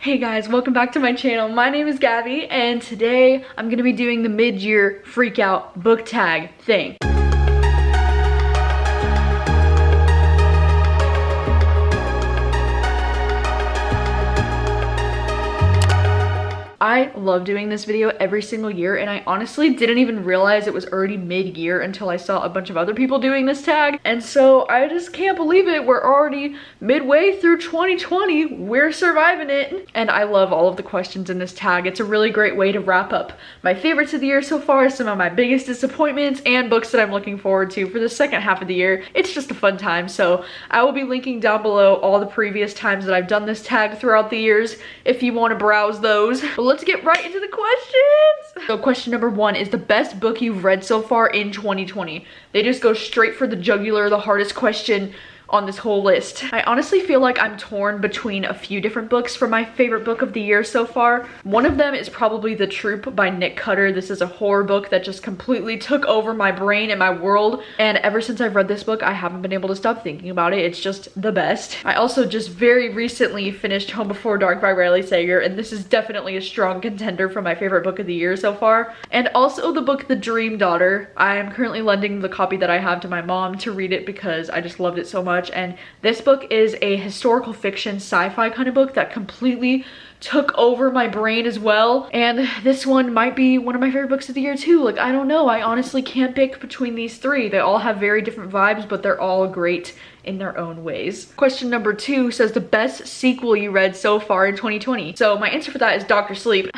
Hey guys, welcome back to my channel. My name is Gabby and today I'm gonna be doing the mid-year freak out book tag thing. I love doing this video every single year, and I honestly didn't even realize it was already mid-year until I saw a bunch of other people doing this tag. And so I just can't believe it. We're already midway through 2020. We're surviving it. And I love all of the questions in this tag. It's a really great way to wrap up my favorites of the year so far, some of my biggest disappointments, and books that I'm looking forward to for the second half of the year. It's just a fun time. So I will be linking down below all the previous times that I've done this tag throughout the years if you want to browse those. But let's get right into the questions. So question number 1 is the best book you've read so far in 2020. They just go straight for the jugular, the hardest question on this whole list. I honestly feel like I'm torn between a few different books for my favorite book of the year so far. One of them is probably The Troop by Nick Cutter. This is a horror book that just completely took over my brain and my world, and ever since I've read this book I haven't been able to stop thinking about it. It's just the best. I also just very recently finished Home Before Dark by Riley Sager, and this is definitely a strong contender for my favorite book of the year so far. And also the book The Dream Daughter. I am currently lending the copy that I have to my mom to read it because I just loved it so much. And this book is a historical fiction sci-fi kind of book that completely took over my brain as well. And this one might be one of my favorite books of the year too. Like, I don't know, I honestly can't pick between these three. They all have very different vibes, but they're all great in their own ways. Question number 2 says the best sequel you read so far in 2020. So my answer for that is Dr. Sleep.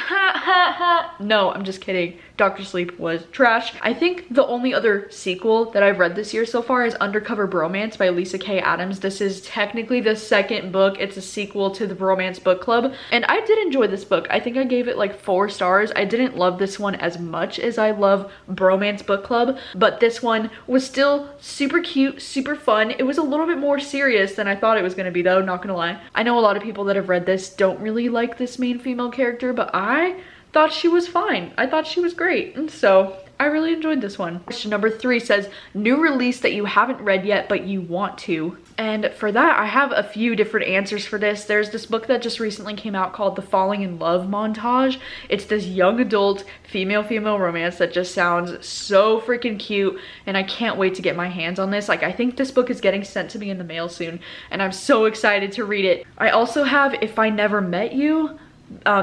No, I'm just kidding. Dr. Sleep was trash. I think the only other sequel that I've read this year so far is Undercover Bromance by Lisa K. Adams. This is technically the second book. It's a sequel to the Bromance Book Club, and I did enjoy this book. I think I gave it like 4 stars. I didn't love this one as much as I love Bromance Book Club, but this one was still super cute, super fun. It was a little bit more serious than I thought it was gonna be though, not gonna lie. I know a lot of people that have read this don't really like this main female character, but I thought she was fine. I thought she was great, and so I really enjoyed this one. Question number 3 says new release that you haven't read yet but you want to. And for that I have a few different answers for this. There's this book that just recently came out called The Falling in Love Montage. It's this young adult female romance that just sounds so freaking cute, and I can't wait to get my hands on this. Like, I think this book is getting sent to me in the mail soon and I'm so excited to read it. I also have If I Never Met You.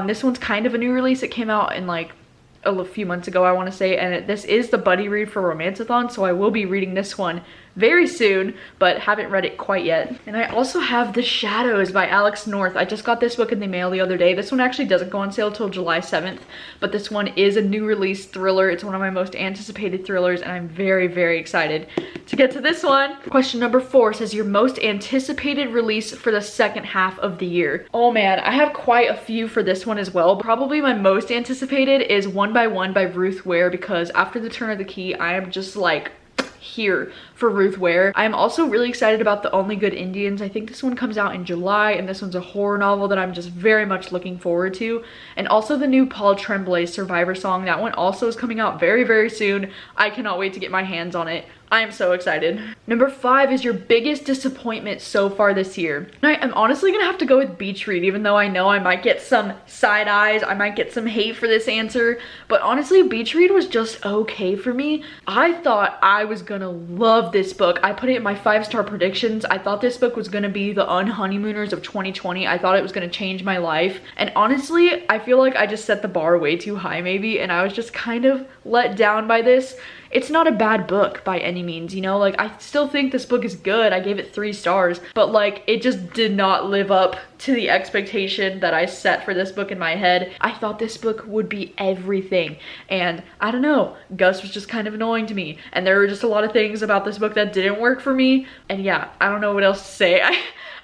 This one's kind of a new release. It came out in like a few months ago, I want to say, and this is the buddy read for Romanceathon, so I will be reading this one very soon, but haven't read it quite yet. And I also have The Shadows by Alex North. I just got this book in the mail the other day. This one actually doesn't go on sale till July 7th, but this one is a new release thriller. It's one of my most anticipated thrillers, and I'm very excited to get to this one. Question number 4 says your most anticipated release for the second half of the year. Oh man, I have quite a few for this one as well. Probably my most anticipated is One by One by Ruth Ware, because after The Turn of the Key, I am just like here for Ruth Ware. I'm also really excited about The Only Good Indians. I think this one comes out in July, and this one's a horror novel that I'm just very much looking forward to. And also the new Paul Tremblay Survivor Song. That one also is coming out very soon. I cannot wait to get my hands on it. I am so excited. Number 5 is your biggest disappointment so far this year. I'm honestly gonna have to go with Beach Read, even though I know I might get some side eyes, I might get some hate for this answer, but honestly Beach Read was just okay for me. I thought I was gonna love this book. I put it in my 5-star predictions. I thought this book was gonna be the unhoneymooners of 2020. I thought it was gonna change my life, and honestly I feel like I just set the bar way too high maybe, and I was just kind of let down by this. It's not a bad book by any means, you know, like I still think this book is good. I gave it 3 stars, but like it just did not live up to the expectation that I set for this book in my head. I thought this book would be everything, and I don't know, Gus was just kind of annoying to me, and there were just a lot of things about this book that didn't work for me, and yeah, I don't know what else to say.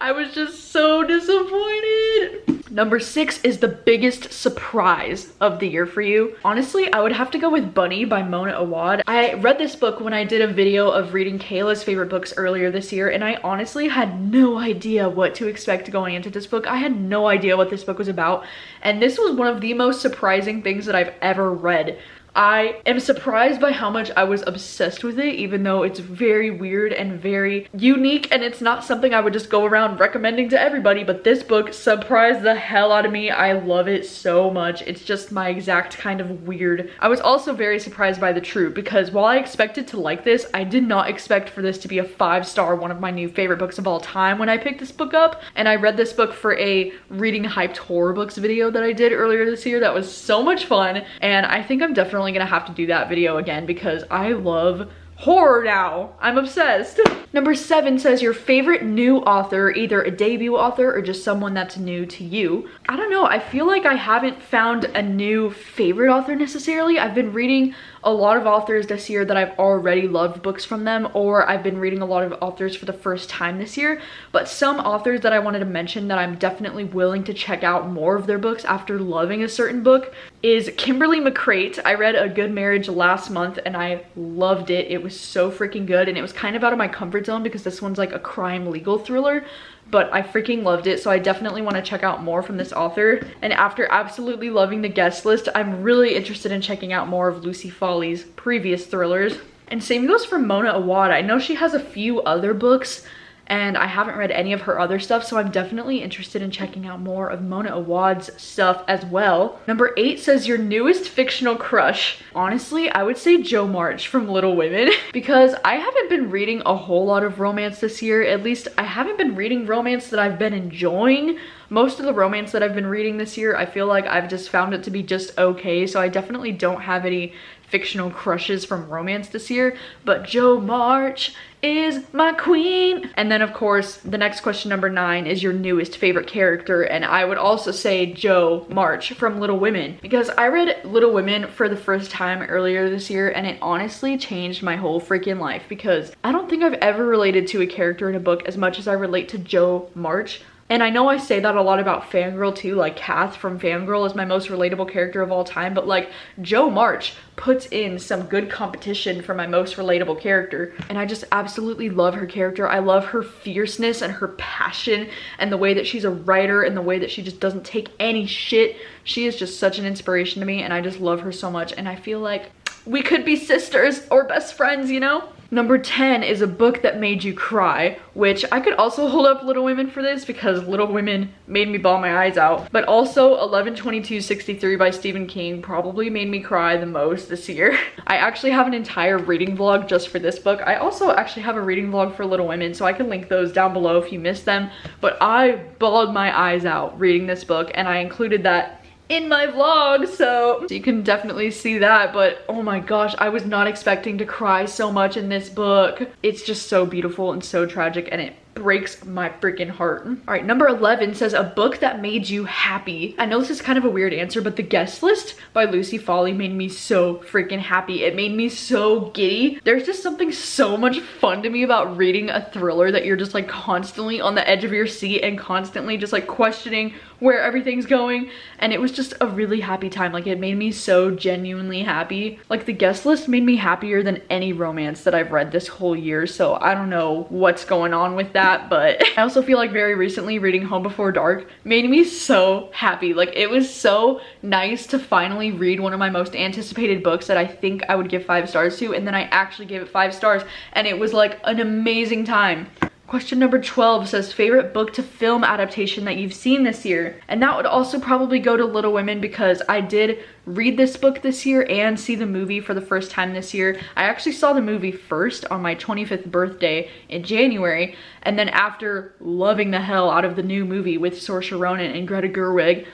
I was just so disappointed. Number 6 is the biggest surprise of the year for you. Honestly, I would have to go with Bunny by Mona Awad. I read this book when I did a video of reading Kayla's favorite books earlier this year, and I honestly had no idea what to expect going into this book. I had no idea what this book was about, and this was one of the most surprising things that I've ever read. I am surprised by how much I was obsessed with it, even though it's very weird and very unique, and it's not something I would just go around recommending to everybody, but this book surprised the hell out of me. I love it so much. It's just my exact kind of weird. I was also very surprised by the truth, because while I expected to like this, I did not expect for this to be a 5-star, one of my new favorite books of all time when I picked this book up. And I read this book for a reading hyped horror books video that I did earlier this year. That was so much fun, and I think I'm definitely gonna have to do that video again because I love horror now. I'm obsessed. Number 7 says your favorite new author, either a debut author or just someone that's new to you. I don't know, I feel like I haven't found a new favorite author necessarily. I've been reading a lot of authors this year that I've already loved books from them, or I've been reading a lot of authors for the first time this year. But some authors that I wanted to mention that I'm definitely willing to check out more of their books after loving a certain book is Kimberly McCrate. I read A Good Marriage last month and I loved it. It was so freaking good, and it was kind of out of my comfort zone because this one's like a crime legal thriller, but I freaking loved it, so I definitely want to check out more from this author. And after absolutely loving the guest list, I'm really interested in checking out more of Lucy Foley's previous thrillers. And same goes for Mona Awad. I know she has a few other books and I haven't read any of her other stuff, so I'm definitely interested in checking out more of Mona Awad's stuff as well. Number 8 says your newest fictional crush. Honestly, I would say Jo March from Little Women because I haven't been reading a whole lot of romance this year. At least I haven't been reading romance that I've been enjoying. Most of the romance that I've been reading this year, I feel like I've just found it to be just okay, so I definitely don't have any fictional crushes from romance this year, but Jo March is my queen. And then of course the next question, number 9, is your newest favorite character, and I would also say Jo March from Little Women because I read Little Women for the first time earlier this year and it honestly changed my whole freaking life because I don't think I've ever related to a character in a book as much as I relate to Jo March. And I know I say that a lot about Fangirl too, like Kath from Fangirl is my most relatable character of all time, but like Jo March puts in some good competition for my most relatable character. And I just absolutely love her character. I love her fierceness and her passion and the way that she's a writer and the way that she just doesn't take any shit. She is just such an inspiration to me and I just love her so much, and I feel like we could be sisters or best friends, you know? Number 10 is a book that made you cry, which I could also hold up Little Women for this because Little Women made me bawl my eyes out. But also 11/22/63 by Stephen King probably made me cry the most this year. I actually have an entire reading vlog just for this book. I also actually have a reading vlog for Little Women, so I can link those down below if you missed them. But I bawled my eyes out reading this book, and I included that in my vlog, so you can definitely see that. But oh my gosh, I was not expecting to cry so much in this book. It's just so beautiful and so tragic, and it breaks my freaking heart. All right, number 11 says a book that made you happy. I know this is kind of a weird answer, but The Guest List by Lucy Foley made me so freaking happy. It made me so giddy. There's just something so much fun to me about reading a thriller that you're just like constantly on the edge of your seat and constantly just like questioning where everything's going. And it was just a really happy time. Like, it made me so genuinely happy. Like, The Guest List made me happier than any romance that I've read this whole year, so I don't know what's going on with that. But I also feel like very recently reading Home Before Dark made me so happy. Like, it was so nice to finally read one of my most anticipated books that I think I would give 5 stars to, and then I actually gave it 5 stars, and it was like an amazing time. Question number 12 says favorite book to film adaptation that you've seen this year. And that would also probably go to Little Women because I did read this book this year and see the movie for the first time this year. I actually saw the movie first on my 25th birthday in January, and then after loving the hell out of the new movie with Saoirse Ronan and Greta Gerwig,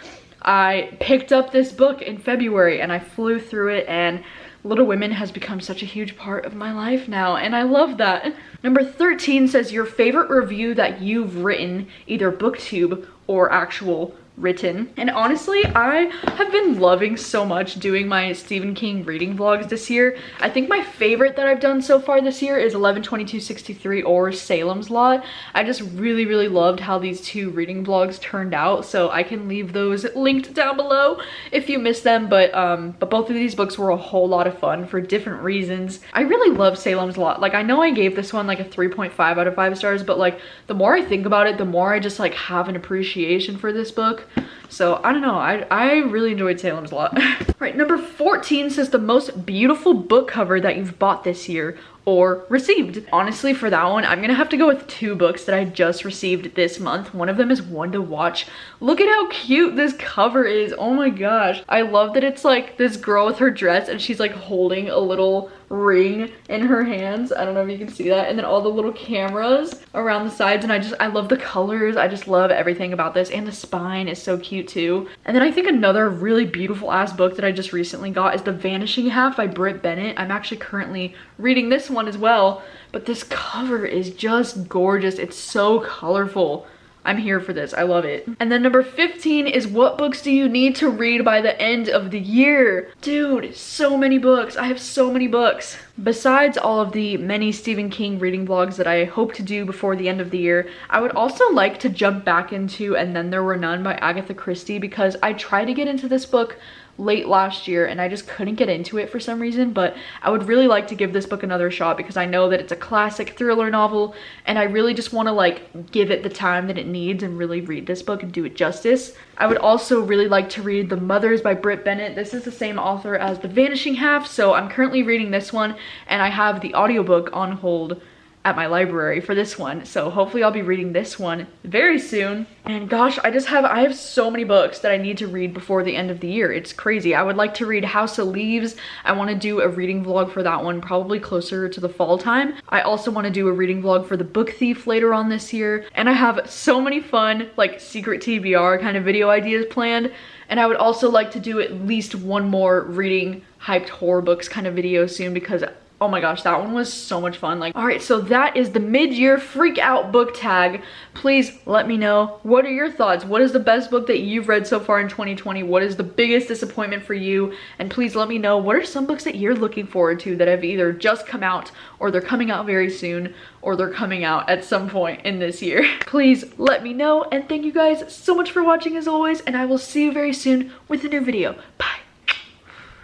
I picked up this book in February and I flew through it, and Little Women has become such a huge part of my life now, and I love that. Number 13 says your favorite review that you've written, either booktube or actual written. And honestly, I have been loving so much doing my Stephen King reading vlogs this year. I think my favorite that I've done so far this year is 11/22/63 or Salem's Lot. I just really loved how these 2 reading vlogs turned out, so I can leave those linked down below if you missed them. But both of these books were a whole lot of fun for different reasons. I really love Salem's Lot. Like, I know I gave this one like a 3.5 out of 5 stars, but like the more I think about it, the more I just like have an appreciation for this book. book. So I don't know, I really enjoyed Salem's Lot. Right, number 14 says the most beautiful book cover that you've bought this year or received. Honestly, for that one, I'm gonna have to go with 2 books that I just received this month. One of them is One to Watch. Look at how cute this cover is. Oh my gosh. I love that it's like this girl with her dress and she's like holding a little ring in her hands. I don't know if you can see that. And then all the little cameras around the sides, and I love the colors. I just love everything about this, and the spine is so cute too. And then I think another really beautiful ass book that I just recently got is The Vanishing Half by Britt Bennett. I'm actually currently reading this one as well, but this cover is just gorgeous. It's so colorful. I'm here for this. I love it. And then number 15 is what books do you need to read by the end of the year? Dude, so many books. I have so many books. Besides all of the many Stephen King reading vlogs that I hope to do before the end of the year, I would also like to jump back into And Then There Were None by Agatha Christie, because I tried to get into this book late last year and I just couldn't get into it for some reason, but I would really like to give this book another shot because I know that it's a classic thriller novel and I really just want to like give it the time that it needs and really read this book and do it justice. I would also really like to read The Mothers by Britt Bennett. This is the same author as The Vanishing Half, so I'm currently reading this one and I have the audiobook on hold at my library for this one, so hopefully I'll be reading this one very soon. And gosh, I have so many books that I need to read before the end of the year. It's crazy. I would like to read House of Leaves. I want to do a reading vlog for that one probably closer to the fall time. I also want to do a reading vlog for The Book Thief later on this year, and I have so many fun like secret TBR kind of video ideas planned. And I would also like to do at least one more reading hyped horror books kind of video soon, because oh my gosh, that one was so much fun. Like, all right, so that is the mid-year freak out book tag. Please let me know, what are your thoughts? What is the best book that you've read so far in 2020? What is the biggest disappointment for you? And please let me know, what are some books that you're looking forward to that have either just come out, or they're coming out very soon, or they're coming out at some point in this year? Please let me know, and thank you guys so much for watching as always, and I will see you very soon with a new video. Bye.